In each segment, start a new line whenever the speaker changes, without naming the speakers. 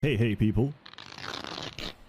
Hey people.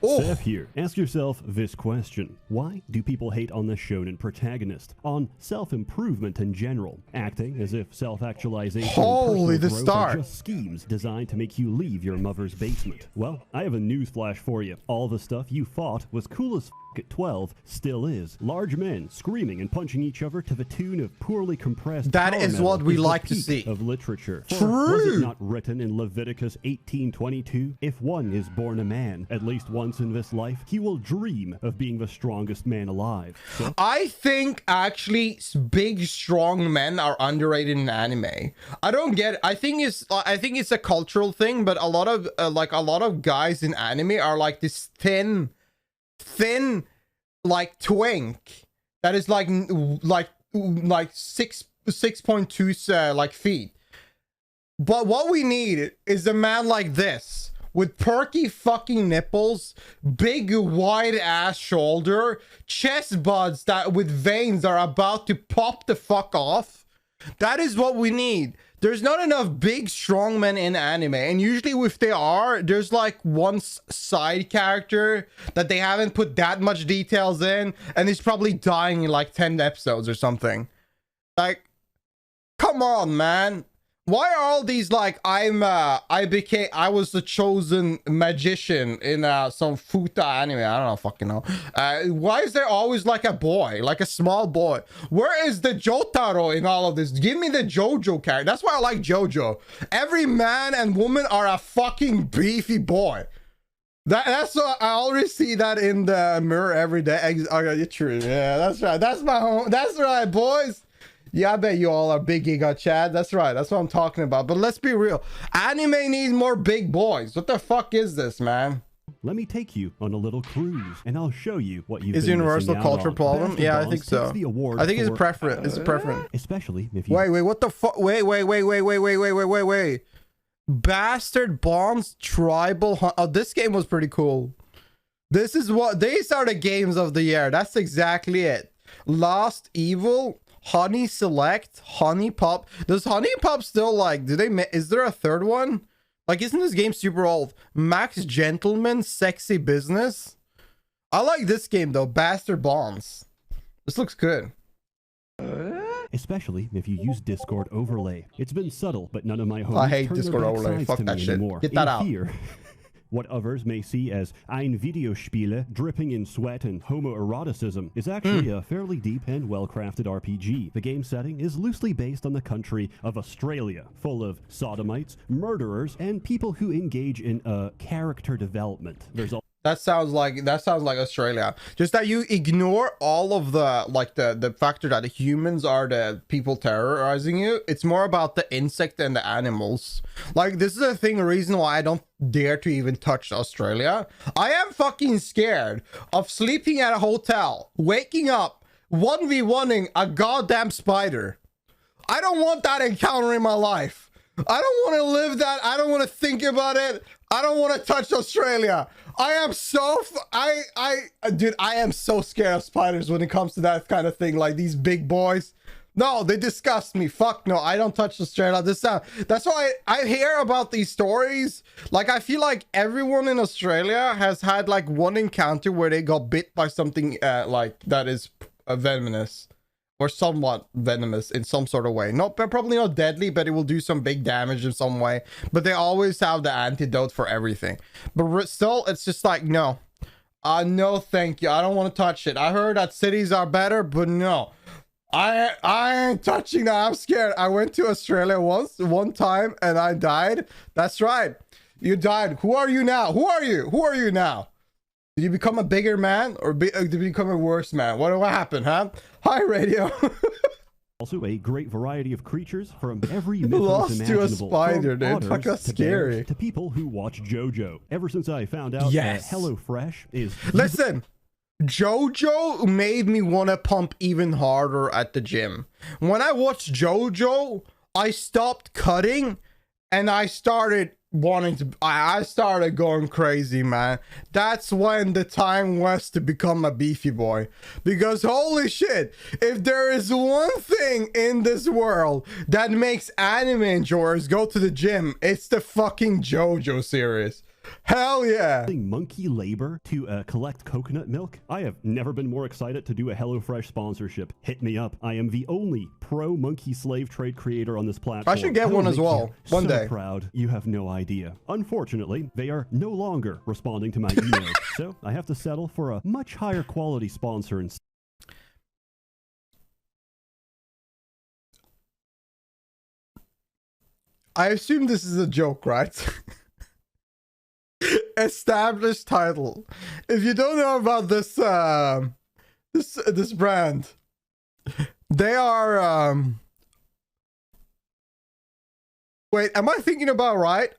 Oh.
Seth here. Ask yourself this question. Why do people hate on the shonen protagonist? On self-improvement in general, acting as if self-actualization
Holy,
and
the
personal growth are
start.
just schemes designed to make you leave your mother's basement. Well, I have a newsflash for you. All the stuff you thought was cool as at 12 still is. Large men screaming and punching each other to the tune of poorly compressed
That
power
is
metal
what we
the
like to
peak
see.
of literature. For
True.
was it not written in Leviticus 18:22? If one is born a man, at least once in this life, he will dream of being the strongest man alive. So
I think actually big strong men are underrated in anime. I don't get it. I think it's a cultural thing, but a lot of guys in anime are like this thin like twink that is like 6.2 like feet. But what we need is a man like this with perky fucking nipples, big wide ass shoulder, chest buds that with veins are about to pop the fuck off. That is what we need. There's not enough big strong men in anime, and usually if they are, there's like one side character that they haven't put that much details in, and he's probably dying in like 10 episodes or something. Like, come on, man. Why are all these like I was the chosen magician in some futa anime? I don't know, fucking know. Why is there always like a boy, like a small boy? Where is the Jotaro in all of this? Give me the JoJo character. That's why I like JoJo. Every man and woman are a fucking beefy boy. That's what I always see that in the mirror every day. Okay, you're true. Yeah, that's right. That's my home. That's right, boys. Yeah, I bet you all are big Giga Chad. That's right. That's what I'm talking about. But let's be real. Anime needs more big boys. What the fuck is this, man?
let me take you on a little cruise, and I'll show you what you've
Is
been
universal
missing out
culture
on.
problem?
Bastard
Yeah, I
Bonds
think so.
takes the award
I think it's a
for-
preference. It's a preference.
Especially if you...
Wait, what the fuck? Wait. Bastard Bonds Tribal Hunt. Oh, this game was pretty cool. This is what... These are the games of the year. That's exactly it. Lost Evil, Honey Select, Honey Pop. Does Honey Pop still like... Is there a third one? Like, isn't this game super old? Max Gentleman, Sexy Business. I like this game though. Bastard Bonds. This looks good.
Especially if you use Discord overlay. It's been subtle, but none of my homies
I hate
turn their
Discord
back
overlay.
sides
Fuck
to
that
me
shit.
anymore.
Get that out.
Here, what others may see as ein Videospiele, dripping in sweat and homoeroticism, is actually a fairly deep and well-crafted RPG. The game setting is loosely based on the country of Australia, full of sodomites, murderers, and people who engage in character development. There's
That sounds like Australia. Just that you ignore all of the factor that the humans are the people terrorizing you. It's more about the insect and the animals. Like, this is a reason why I don't dare to even touch Australia. I am fucking scared of sleeping at a hotel, waking up, 1v1ing a goddamn spider. I don't want that encounter in my life. I don't want to live that. I don't want to think about it. I don't want to touch Australia. I am so dude, I am so scared of spiders when it comes to that kind of thing. Like these big boys. No, they disgust me. Fuck no, I don't touch Australia. That's why I hear about these stories. Like, I feel like everyone in Australia has had like one encounter where they got bit by something like that is venomous. Or somewhat venomous in some sort of way. Probably not deadly, but it will do some big damage in some way. But they always have the antidote for everything. But still, it's just like, no. No, thank you. I don't want to touch it. I heard that cities are better, but no. I ain't touching that. I'm scared. I went to Australia one time, and I died. That's right. You died. Who are you now? Who are you? Who are you now? Did you become a bigger man or did you become a worse man? What happened, huh? Hi, radio.
also a great variety of creatures from every mythos
Lost
imaginable.
to a spider,
from
dude.
otters
Fuck, that's
to bears
scary.
to people who watch JoJo. Ever since I found out
Yes.
HelloFresh is...
Listen, JoJo made me want to pump even harder at the gym. When I watched JoJo, I stopped cutting and I started I started going crazy, man. That's when the time was to become a beefy boy. Because holy shit, if there is one thing in this world that makes anime enjoyers go to the gym, it's the fucking JoJo series. Hell yeah.
Monkey labor to collect coconut milk. I have never been more excited to do a HelloFresh sponsorship. Hit me up. I am the only pro monkey slave trade creator on this platform.
I should get one as well one day.
Proud. You have no idea. Unfortunately, they are no longer responding to my emails, so I have to settle for a much higher quality sponsor instead.
I assume this is a joke, right? Established title. If you don't know about this this brand, they are wait, am I thinking about right?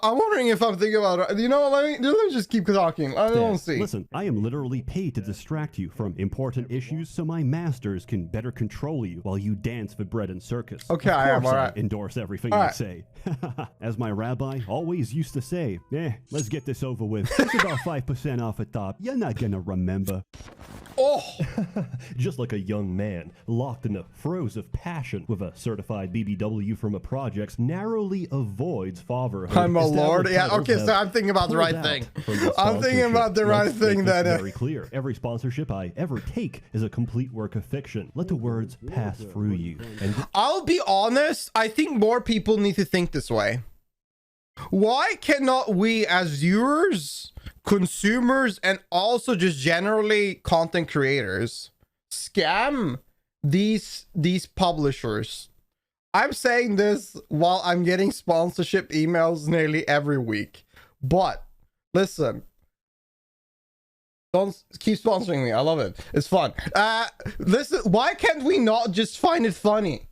I'm wondering if I'm thinking about it. You know, let me just keep talking. I don't see.
Listen, I am literally paid to distract you from important issues so my masters can better control you while you dance for bread and circus.
Okay, I am. All right.
Endorse everything you say. As my rabbi always used to say, let's get this over with. It's about 5% off at top. You're not gonna remember.
Oh!
Just like a young man locked in the throes of passion with a certified BBW from a project narrowly avoids fatherhood.
I'm a lord. Yeah, okay, so I'm thinking about the right thing. I'm thinking about the right thing that
very clear. Every sponsorship I ever take is a complete work of fiction. Let the words pass through you. And
I'll be honest, I think more people need to think this way. Why cannot we as viewers, consumers, and also just generally content creators scam these publishers? I'm saying this while I'm getting sponsorship emails nearly every week, but listen, don't keep sponsoring me. I love it. It's fun. Listen, why can't we not just find it funny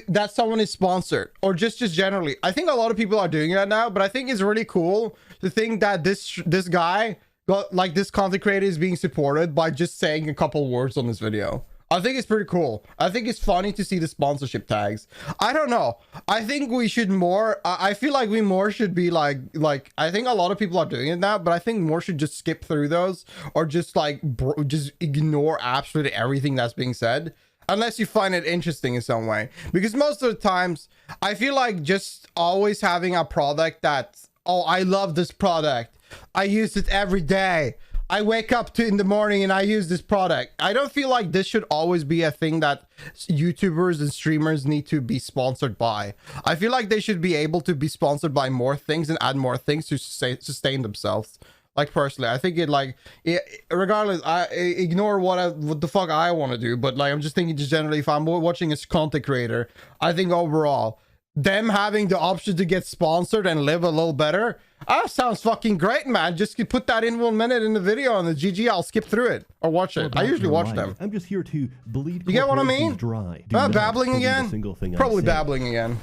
that someone is sponsored, or just generally? I think a lot of people are doing that now, but I think it's really cool to think that this guy got, like, this content creator is being supported by just saying a couple words on this video. I think it's pretty cool. I think it's funny to see the sponsorship tags. I don't know. I think we should more. I feel like we more should be like I think a lot of people are doing it now, but I think more should just skip through those, or just like just ignore absolutely everything that's being said, unless you find it interesting in some way. Because most of the times, I feel like just always having a product that, oh, I love this product, I use it every day, I wake up in the morning and I use this product. I don't feel like this should always be a thing that YouTubers and streamers need to be sponsored by. I feel like they should be able to be sponsored by more things and add more things to sustain themselves. Like, personally, I think regardless, I ignore what the fuck I want to do, but like, I'm just thinking just generally, if I'm watching a content creator, I think overall, them having the option to get sponsored and live a little better, sounds fucking great, man. Just put that in 1 minute in the video on the GG. I'll skip through it or watch it. I usually watch them.
I'm just here to bleed.
You get what I mean?
Dry.
Babbling again? Probably babbling again.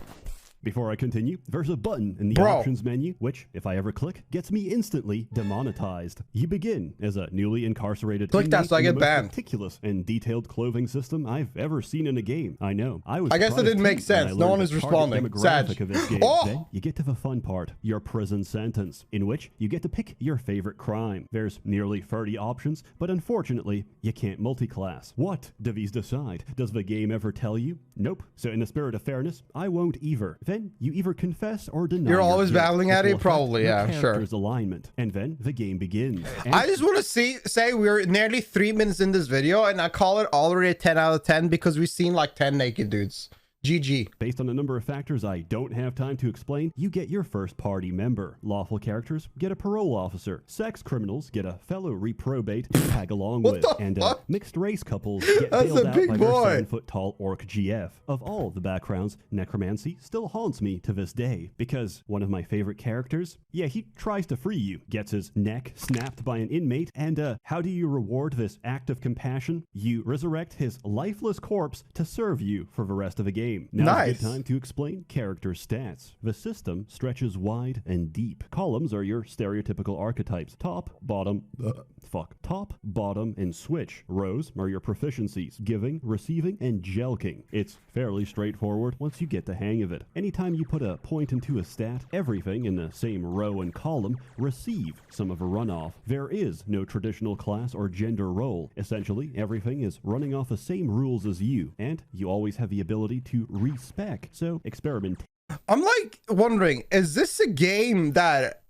Before I continue, there's a button in the options menu, which, if I ever click, gets me instantly demonetized. You begin as a newly incarcerated
click that so I get banned.
Meticulous and detailed clothing system I've ever seen in a game. I know. I guess
it didn't make sense. No one is responding. Sad.
Then you get to the fun part, your prison sentence, in which you get to pick your favorite crime. There's nearly 30 options, but unfortunately, you can't multi-class. What do these decide? Does the game ever tell you? Nope. So in the spirit of fairness, I won't either. Then you either confess or deny.
You're always babbling at it, probably. Yeah, sure.
Alignment, and then the game begins. And
I just want to say we're nearly 3 minutes in this video, and I call it already a 10 out of 10 because we've seen like 10 naked dudes. GG.
Based on a number of factors I don't have time to explain, you get your first party member. Lawful characters get a parole officer. Sex criminals get a fellow reprobate to tag along with. And mixed race couples get bailed out by their 7-foot-tall orc GF. Of all the backgrounds, necromancy still haunts me to this day, because one of my favorite characters, he tries to free you, gets his neck snapped by an inmate, and how do you reward this act of compassion? You resurrect his lifeless corpse to serve you for the rest of the game. Now it's time to explain character stats. The system stretches wide and deep. Columns are your stereotypical archetypes. Top, bottom, and switch. Rows are your proficiencies, giving, receiving, and jelking. It's fairly straightforward once you get the hang of it. Anytime you put a point into a stat, everything in the same row and column receive some of a runoff. There is no traditional class or gender role. Essentially, everything is running off the same rules as you, and you always have the ability to respec. So experiment.
I'm like wondering, is this a game that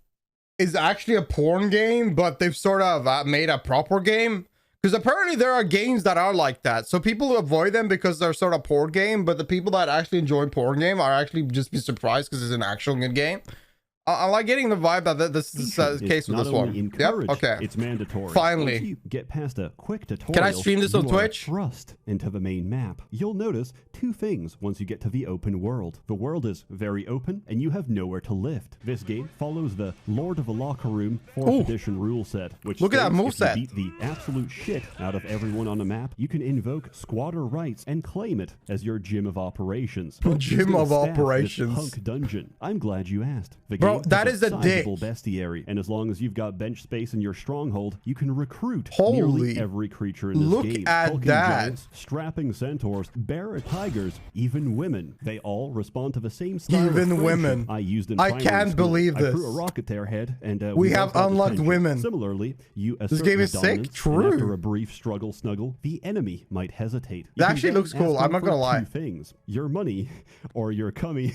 is actually a porn game, but they've sort of made a proper game. Because apparently there are games that are like that. So people avoid them because they're sort of porn game, but the people that actually enjoy porn game are actually just be surprised because it's an actual good game. I like getting the vibe that this is the case with this one. Yep. Okay.
It's mandatory.
Finally.
Once you get past a quick tutorial,
can I stream this on Twitch?
Thrust into the main map. You'll notice two things once you get to the open world. The world is very open, and you have nowhere to lift. This game follows the Lord of the Locker Room 4th edition rule set, which
look at that
moveset.
moveset.
Beat the absolute shit out of everyone on the map, you can invoke squatter rights and claim it as your gym of operations.
Gym of operations.
Hunk dungeon. I'm glad you asked. The
Bro,
game
that is a dick.
Bestiary, and as long as you've got bench space in your stronghold, you can recruit
Holy,
nearly every creature in this
look
game.
at
Hulking
that.
giants, strapping centaurs, bear tigers, even women. They all respond to the same style
Even
of
women.
I used in
I
primary
can't
school.
believe
I
this.
threw a rocket to their head, and
we have
both got
unlocked
attention.
women.
Similarly, you
This
assert
game is
dominance,
sick. True.
and after a brief struggle snuggle, the enemy might hesitate. You
That
can
actually
then
looks cool.
ask
I'm
them
not gonna
for
lie.
two things: your money or your cummy.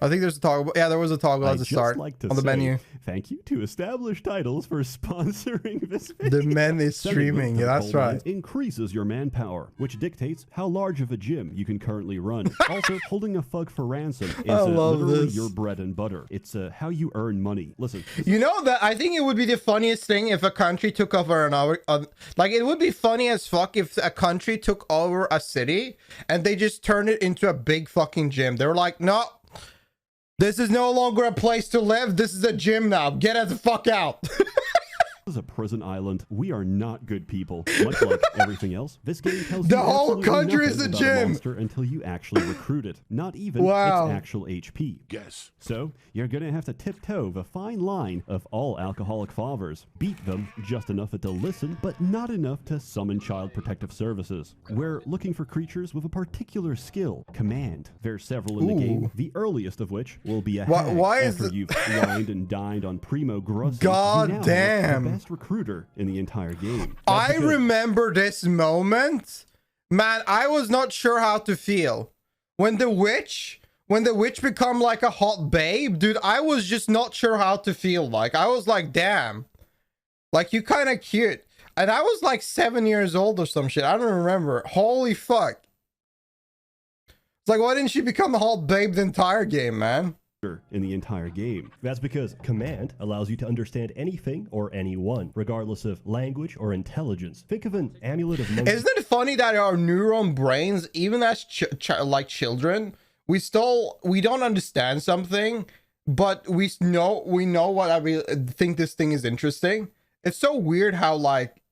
I think there's a toggle. Yeah, there was a toggle at the start
like to
on the
say
menu.
Thank you to Established Titles for sponsoring this video.
The men is streaming. Yeah, that's right.
Increases your manpower, which dictates how large of a gym you can currently run. Also, holding a thug for ransom is literally your bread and butter. It's how you earn money. Listen.
You know that I think it would be the funniest thing if a country took over another. Like it would be funny as fuck if a country took over a city and they just turned it into a big fucking gym. They were like, no. This is no longer a place to live. This is a gym now. Get us the fuck out.
This is a prison island. We are not good people. Much like everything else, this game tells
the
you
whole country is a
about
gym
monster until you actually recruit it. Not even its actual HP.
Yes.
So you're gonna have to tiptoe the fine line of all alcoholic fathers. Beat them just enough to listen, but not enough to summon Child Protective Services. We're looking for creatures with a particular skill, command. There's several in the game. The earliest of which will be a hag.
Why is
after you've wined and dined on primo grusses.
God damn.
Best recruiter in the entire game.
I remember this moment. Man, I was not sure how to feel. When the witch become like a hot babe, dude, I was just not sure how to feel. Like, I was like, damn. Like, you kind of cute. And I was like 7 years old or some shit. I don't remember. Holy fuck. It's like, why didn't she become a hot babe the entire game, man?
In the entire game.
That's because command allows you to understand anything or anyone, regardless of language or intelligence. Think of an amulet of motion.
Isn't it funny that our neuron brains, even as like children, we don't understand something, but we know what I think this thing is interesting. It's so weird how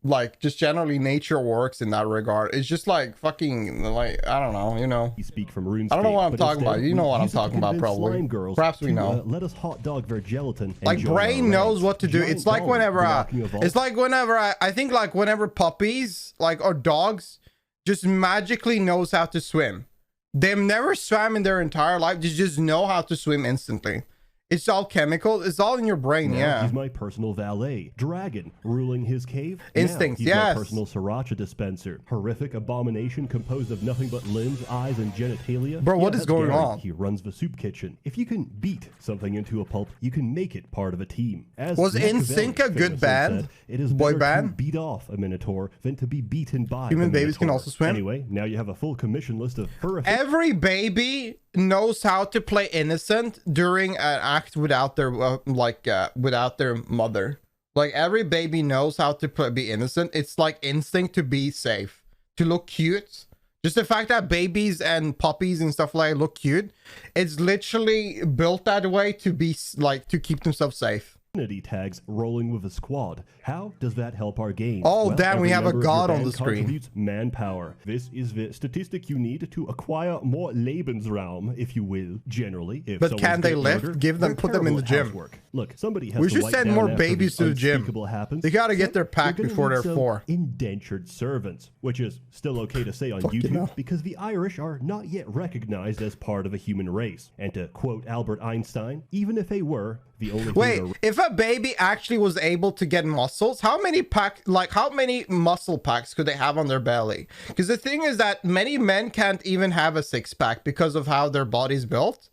like just generally nature works in that regard. It's just like fucking like, I don't know, you know.
You speak from RuneScape.
I don't know what I'm talking about. You know what I'm talking about, probably. Perhaps we know.
Let us hot dog their gelatin.
Like brain knows what to do. It's like whenever I think like whenever puppies like or dogs just magically knows how to swim. They've never swam in their entire life. They just know how to swim instantly. It's all chemical. It's all in your brain.
Now he's my personal valet. Dragon ruling his cave.
Instincts.
Now he's my personal sriracha dispenser. Horrific abomination composed of nothing but limbs, eyes, and genitalia.
Bro, what is going on?
He runs the soup kitchen. If you can beat something into a pulp, you can make it part of a team. As
was NSYNC a good band?
Said, it is
boy
better
band
to beat off a minotaur than to be beaten by
human babies can also swim.
Anyway, now you have a full commission list of horrific.
Every baby knows how to play innocent during an act without their without their mother. Like every baby knows how to be innocent. It's like instinct to be safe, to look cute. Just the fact that babies and puppies and stuff like that look cute, it's literally built that way to be like to keep themselves safe.
Tags rolling with a squad. How does that help our game?
Oh,
well,
damn, we have a god on the screen.
Contributes manpower. This is the statistic you need to acquire more Lebensraum, if you will, generally. If
but can they lift? Give them, put them in the gym.
Housework. Look, somebody has
we
to
should send more babies to the gym.
Happens.
They gotta get their pack before they're 4.
Indentured servants, which is still okay to say on YouTube because the Irish are not yet recognized as part of a human race. And to quote Albert Einstein, even if they were, the only
thing if a baby actually was able to get muscles, how many muscle packs could they have on their belly? Because the thing is that many men can't even have a 6-pack because of how their body's built.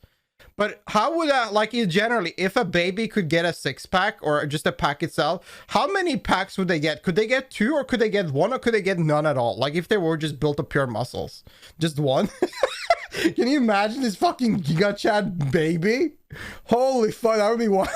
But how would that, like, you generally, if a baby could get a 6-pack or just a pack itself, how many packs would they get? Could they get 2, or could they get 1, or could they get none at all? Like, if they were just built of pure muscles, just 1. Can you imagine this fucking Giga Chad baby? Holy fuck, that would be wild.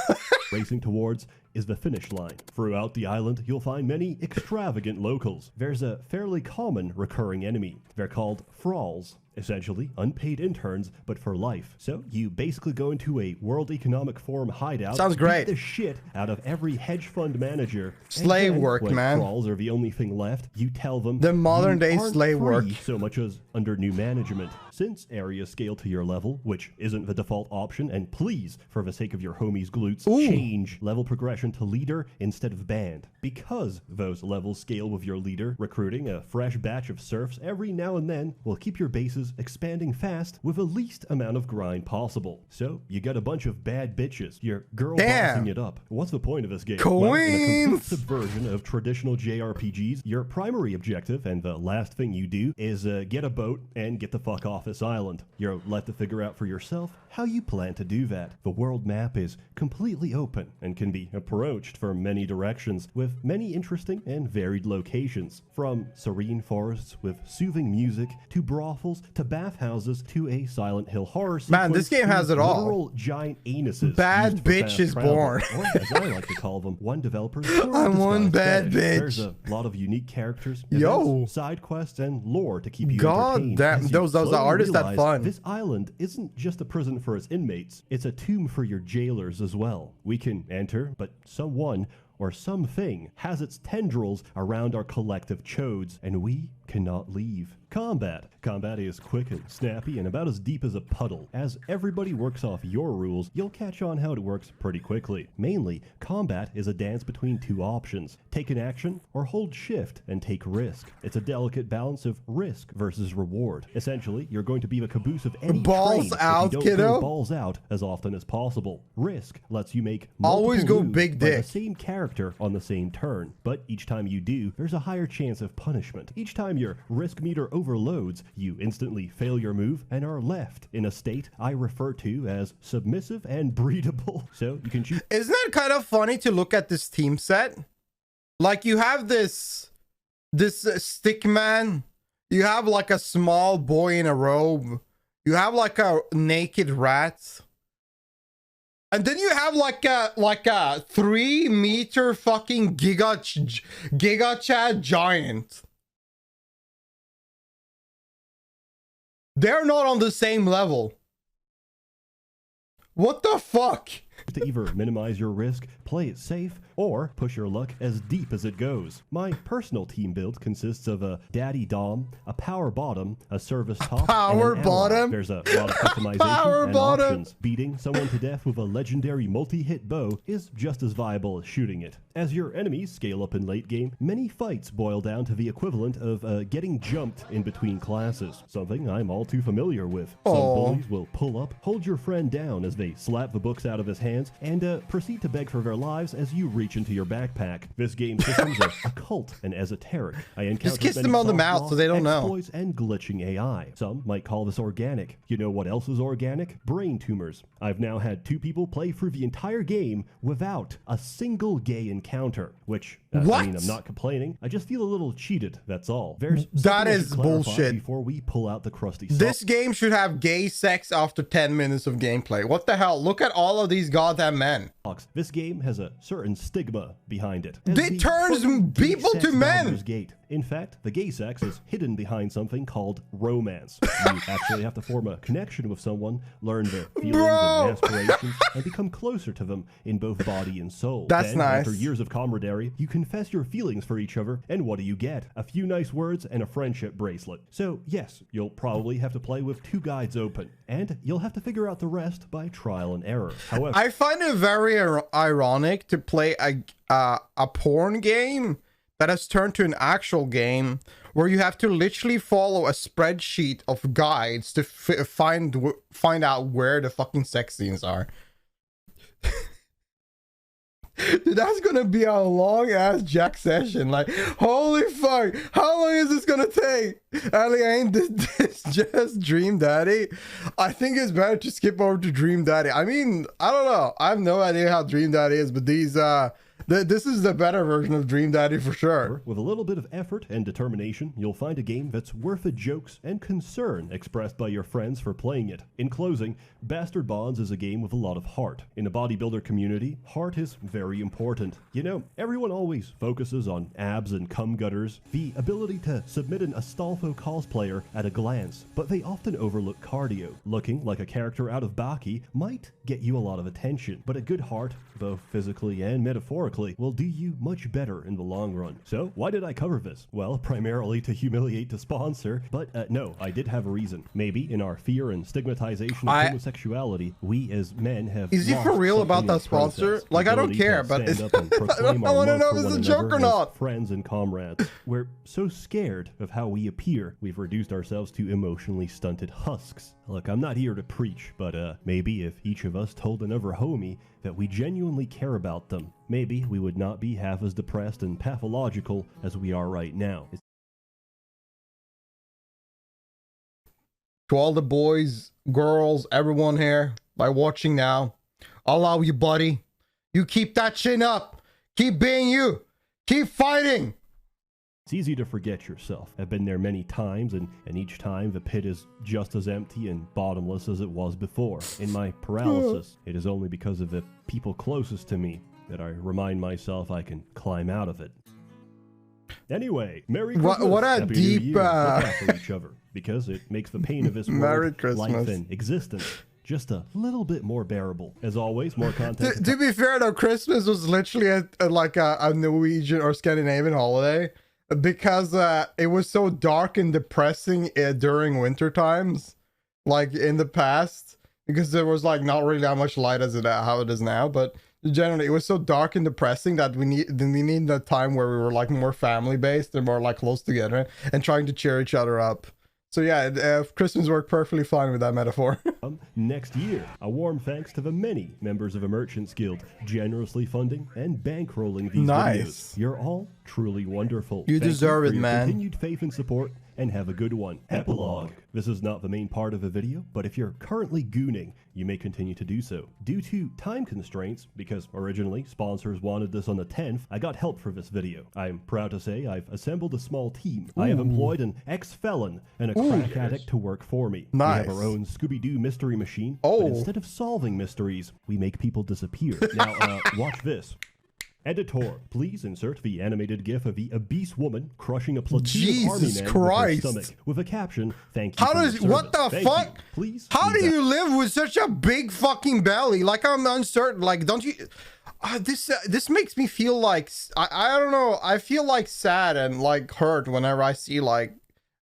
Racing towards is the finish line. Throughout the island, you'll find many extravagant locals. There's a fairly common recurring enemy. They're called thralls. Essentially, unpaid interns, but for life. So, you basically go into a World Economic Forum hideout.
Sounds great.
Beat the shit out of every hedge fund manager.
Slave
then,
work,
when
man.
thralls are the only thing left, you tell them
the modern day
you aren't
slave
free
work.
so much as under new management. Since areas scale to your level, which isn't the default option, and please, for the sake of your homies' glutes, change level progression to leader instead of band. Because those levels scale with your leader, recruiting a fresh batch of serfs every now and then will keep your bases expanding fast with the least amount of grind possible. So, you got a bunch of bad bitches, your girl bossing it up. What's the point of this game? Well, in a complete subversion of traditional JRPGs, your primary objective, and the last thing you do, is get a boat and get the fuck off this island. You're left to figure out for yourself how you plan to do that. The world map is completely open and can be approached from many directions, with many interesting and varied locations, from serene forests with soothing music, to brothels, to bathhouses, to a Silent Hill horror sequence.
Man, this game has it all.
Literal giant anuses.
Bad
used for
bitch
fast
is
travel,
born.
or as I like to call them, one developer's
I'm one bad
fetish.
bitch.
There's a lot of unique characters,
Yo.
events, side quests, and lore to keep you
God
entertained.
damn,
As you
those
slowly
artists that
realize
fun.
This island isn't just a prison for its inmates, it's a tomb for your jailers as well. We can enter, but someone or something has its tendrils around our collective chodes, and we cannot leave. Combat. Combat is quick and snappy and about as deep as a puddle. As everybody works off your rules, you'll catch on how it works pretty quickly. Mainly, combat is a dance between two options. Take an action or hold shift and take risk. It's a delicate balance of risk versus reward. Essentially, you're going to be the caboose of any
Balls
train
out,
if you don't
kiddo.
go balls out as often as possible. Risk lets you make
Always
multiple
go
moves
big
by the
dick.
same character on the same turn, but each time you do, there's a higher chance of punishment. Each time your risk meter overloads, you instantly fail your move and are left in a state I refer to as submissive and breedable. So you can choose.
Isn't it kind of funny to look at this team set? Like, you have this stick man, you have like a small boy in a robe, you have like a naked rat, and then you have like a 3-meter fucking Giga Chad giant. They're not on the same level. What the fuck?
To either minimize your risk, play it safe, or push your luck as deep as it goes. My personal team build consists of a daddy dom, a power bottom, a service top,
power
and an
bottom?
ally. There's a lot of customization
Power
and
bottom?
options. Beating someone to death with a legendary multi-hit bow is just as viable as shooting it. As your enemies scale up in late game, many fights boil down to the equivalent of getting jumped in between classes, something I'm all too familiar with. Some
Aw.
bullies will pull up, hold your friend down as they slap the books out of his hands, and proceed to beg for their lives as you reach into your backpack. This game system's a occult and esoteric. I encountered
kiss
many
them on the
soft
mouth so they don't know.
exploits and glitching AI. Some might call this organic. You know what else is organic? Brain tumors. I've now had 2 people play through the entire game without a single gay encounter, which, I
What?
mean, I'm not complaining. I just feel a little cheated, that's all. There's
That
something I
is
should clarify
bullshit.
before we pull out the crusty
This game should have gay sex after 10 minutes of gameplay. What the hell? Look at all of these goddamn men.
socks. This game has a certain stigma behind it. As
It
the
turns
fucking gay
people
sex
to men.
Baldur's Gate. In fact, the gay sex is hidden behind something called romance. You actually have to form a connection with someone, learn their feelings
Bro.
and aspirations, and become closer to them in both body and soul.
That's
then,
nice.
After years of camaraderie, you confess your feelings for each other, and what do you get? A few nice words and a friendship bracelet. So yes, you'll probably have to play with 2 guides open, and you'll have to figure out the rest by trial and error. However,
I find it very ironic to play a porn game that has turned to an actual game where you have to literally follow a spreadsheet of guides to find out where the fucking sex scenes are. Dude, that's gonna be a long ass Jack session. Like, holy fuck, how long is this gonna take? Ali, ain't this just Dream Daddy? I think it's better to skip over to Dream Daddy. I mean, I don't know. I have no idea how Dream Daddy is, but these this is the better version of Dream Daddy for sure.
With a little bit of effort and determination, you'll find a game that's worth the jokes and concern expressed by your friends for playing it. In closing, Bastard Bonds is a game with a lot of heart. In a bodybuilder community, heart is very important. You know, everyone always focuses on abs and cum gutters, the ability to submit an Astolfo cosplayer at a glance, but they often overlook cardio. Looking like a character out of Baki might get you a lot of attention, but a good heart, both physically and metaphorically, will do you much better in the long run. So why did I cover this? Well, primarily to humiliate the sponsor, but no, I did have a reason. Maybe in our fear and stigmatization of homosexuality, we as men have
Is he for real about that sponsor? Like, I don't care, but I want to know if it's a joke or not.
Friends and comrades. We're so scared of how we appear, we've reduced ourselves to emotionally stunted husks. Look, I'm not here to preach, but maybe if each of us told another homie that we genuinely care about them, maybe we would not be half as depressed and pathological as we are right now.
To all the boys, girls, everyone here, by watching now, I'll allow you, buddy. You keep that chin up. Keep being you. Keep fighting.
It's easy to forget yourself. I've been there many times, and each time the pit is just as empty and bottomless as it was before. In my paralysis, it is only because of the people closest to me that I remind myself I can climb out of it. Anyway, Merry Christmas.
What a
Happy
deep...
New Year. Look after each other, because it makes the pain of this world, life, and existence just a little bit more bearable. As always, more content.
To be fair, though, Christmas was literally like a Norwegian or Scandinavian holiday. Because it was so dark and depressing during winter times, like in the past, because there was like not really that much light as how it is now. But generally, it was so dark and depressing that we need a time where we were like more family based and more like close together and trying to cheer each other up. So yeah, Christmas worked perfectly fine with that metaphor.
Next year, a warm thanks to the many members of a Merchants Guild generously funding and bankrolling these videos. You're all truly wonderful.
You deserve it, man.
Continued faith and support, and have a good one. Epilogue. This is not the main part of the video, but if you're currently gooning, you may continue to do so. Due to time constraints, because originally sponsors wanted this on the 10th, I got help for this video. I'm proud to say I've assembled a small team. Ooh. I have employed an ex-felon and a crack addict to work for me.
Nice.
We have our own Scooby-Doo mystery machine, but instead of solving mysteries, we make people disappear. Now, watch this. Editor, please insert the animated gif of the obese woman crushing a platoon of army men with her stomach with a caption, "Thank you."
How does what the fuck?
Please.
How do you live with such a big fucking belly? Like, I'm uncertain. Like, don't you? This makes me feel like I don't know. I feel like sad and like hurt whenever I see like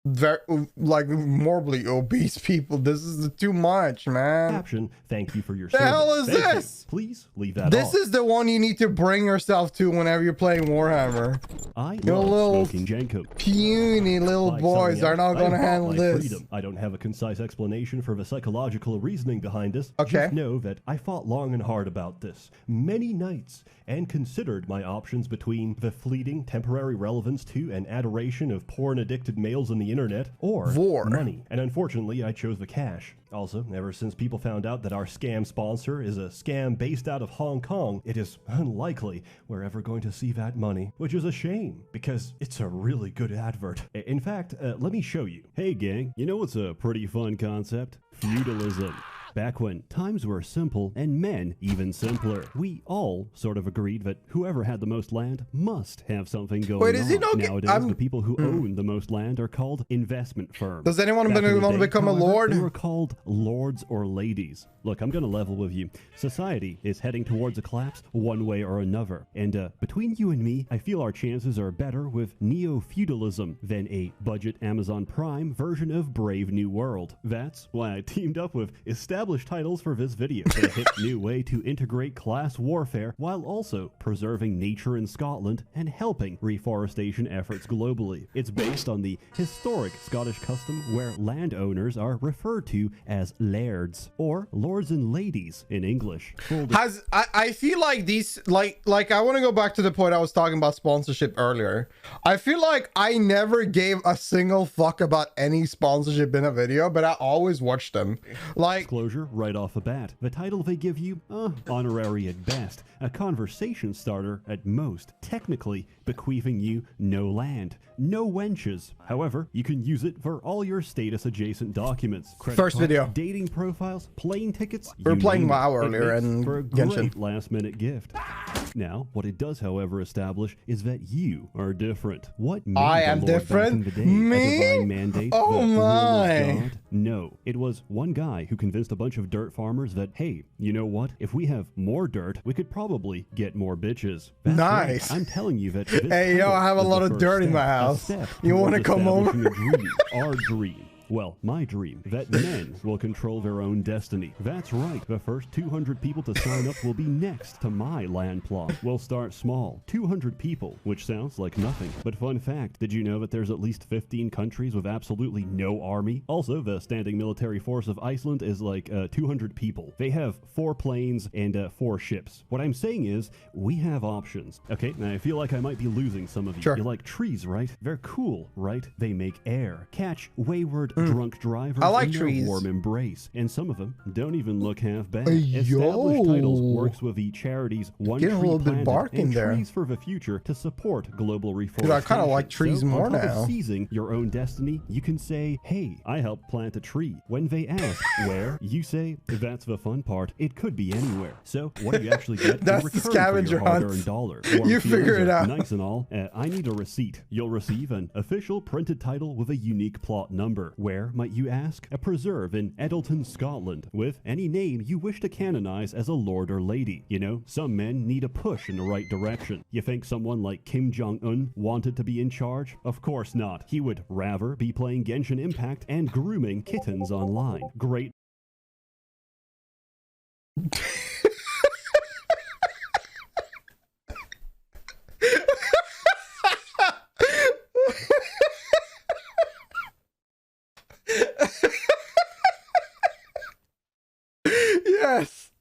morbidly obese people. This is too much, man.
Caption, "Thank you for your
service." The hell is
Thank
this?
You. Please leave that
This
off.
is the one you need to bring yourself to whenever you're playing Warhammer. Your little puny little boys are not going to handle this.
Freedom. I don't have a concise explanation for the psychological reasoning behind this.
Okay.
Just know that I fought long and hard about this many nights and considered my options between the fleeting temporary relevance to and adoration of porn-addicted males on the internet or money. And unfortunately, I chose the cash. Also, ever since people found out that our scam sponsor is a scam based out of Hong Kong, it is unlikely we're ever going to see that money, which is a shame because it's a really good advert. In fact, let me show you. Hey gang, you know what's a pretty fun concept? Feudalism. Back when times were simple and men even simpler, we all sort of agreed that whoever had the most land must have something going on. Nowadays, the people who own the most land are called investment firms.
Does anyone want to become a lord?
They were called lords or ladies. Look, I'm going to level with you. Society is heading towards a collapse one way or another. And between you and me, I feel our chances are better with neo-feudalism than a budget Amazon Prime version of Brave New World. That's why I teamed up with established
established titles for this video. A hip new way to integrate class warfare while also preserving nature in Scotland and helping reforestation efforts globally. It's based on the historic Scottish custom where landowners are referred to as lairds, or lords and ladies in English.
I feel like these, like I want to go back to the point I was talking about sponsorship earlier. I feel like I never gave a single fuck about any sponsorship in a video, but I always watched them. Like,
disclosure right off the bat. The title they give you, honorary at best, a conversation starter at most, technically bequeathing you no land, no wenches. However, you can use it for all your status adjacent documents.
First video.
Dating profiles, plane tickets.
We're playing WoW earlier and
for a great last minute gift. Now, what it does, however, establish is that you are different. What made
I
the
am
Lord
different?
back in the day?
Me?
A divine mandate?
Oh
The will of
my.
God? No, it was one guy who convinced a bunch of dirt farmers that, hey, you know what? If we have more dirt, we could probably get more bitches. That's
Nice.
Right. I'm telling you that. This
Hey, yo,
title
I have a
is
lot
the
of
first
dirt in my
step, a
house.
step
You
towards
wanna come over?
establishing a dream, our dream. Well, my dream, that men will control their own destiny. That's right, the first 200 people to sign up will be next to my land plot. We'll start small, 200 people, which sounds like nothing. But fun fact, did you know that there's at least 15 countries with absolutely no army? Also, the standing military force of Iceland is like 200 people. They have 4 planes and 4 ships. What I'm saying is, we have options. Okay, now I feel like I might be losing some of you.
Sure.
You like trees, right? They're cool, right? They make air. Catch wayward drunk drivers
I like
in their
trees.
warm embrace, and some of them don't even look half bad.
Yo.
Established Titles works with the charities One
Getting a
Tree
little bit
Planted
bark in
and
there.
Trees for the Future to support global reforestation.
Dude, I kind of like trees
So,
more
on top
now.
of seizing your own destiny, you can say, hey, I helped plant a tree. When they ask where, you say, that's the fun part. It could be anywhere. So what do you actually get in
That's the
return for
scavenger
your
hunt.
hard-earned dollar?
You
Warm
figure
feelings
it
are
out.
Nice and all. I need a receipt. You'll receive an official printed title with a unique plot number. Where, might you ask? A preserve in Eddleton, Scotland, with any name you wish to canonize as a lord or lady. You know, some men need a push in the right direction. You think someone like Kim Jong-un wanted to be in charge? Of course not. He would rather be playing Genshin Impact and grooming kittens online. Great.
Yes.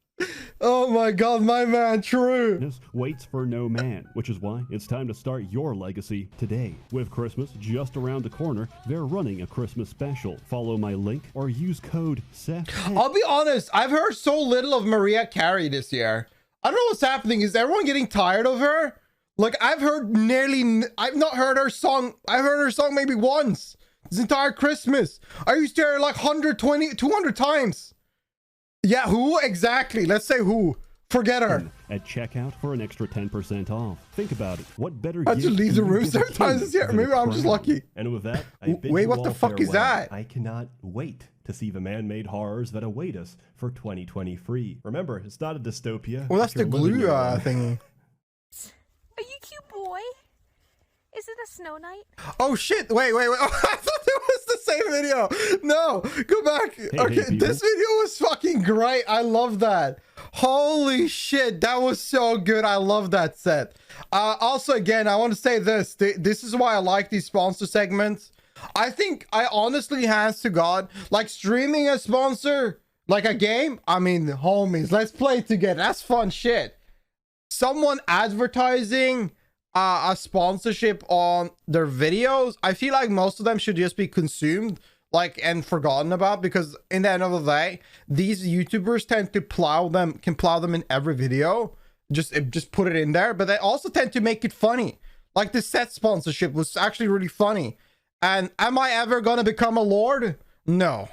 Oh my god, my man, true.
Waits for no man, which is why it's time to start your legacy today. With Christmas just around the corner, they're running a Christmas special. Follow my link or use code SsethTzeentach.
I'll be honest, I've heard so little of Mariah Carey this year. I don't know what's happening. Is everyone getting tired of her? Like, I've not heard her song. I've heard her song maybe once this entire Christmas. I used to hear her like 120, 200 times. Yeah, who? Exactly. Let's say who. Forget her.
At checkout for an extra 10% off. Think about it. What better
I
gift
just leave
can
the
you
room
give a
sometimes
king
this year.
than a
Maybe I'm just
crown?
lucky.
And with that, I bid
Wait,
you
what the
all
fuck is
farewell.
that?
I cannot wait to see the man-made horrors that await us for 2023. Remember, it's not a dystopia.
Well, that's
You're
the
living
glue
in one.
thingy.
Are you cute, boy? Is it a snow night?
Oh shit! Wait! Oh, I thought it was the same video. No, go back. Okay,
people.
this video was fucking great. I love that. Holy shit, that was so good. I love that set. Also, again, I want to say this. This is why I like these sponsor segments. I think I honestly, hands to God, like streaming a sponsor, like a game. I mean, homies, let's play together. That's fun shit. Someone advertising a sponsorship on their videos, I feel like most of them should just be consumed and forgotten about, because in the end of the day, these YouTubers tend to plow them in every video, just put it in there, but they also tend to make it funny. Like the set sponsorship was actually really funny. And am I ever gonna become a lord? No.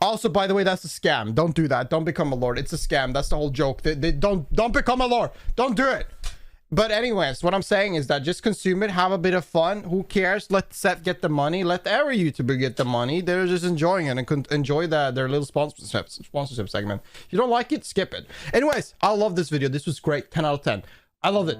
Also, by the way, that's a scam. Don't do that. Don't become a lord. It's a scam. That's the whole joke. They don't become a lord. Don't do it. But anyways, what I'm saying is that just consume it, have a bit of fun. Who cares? Let Seth get the money. Let every YouTuber get the money. They're just enjoying it and enjoy their little sponsorship segment. If you don't like it, skip it. Anyways, I love this video. This was great. 10 out of 10. I loved it.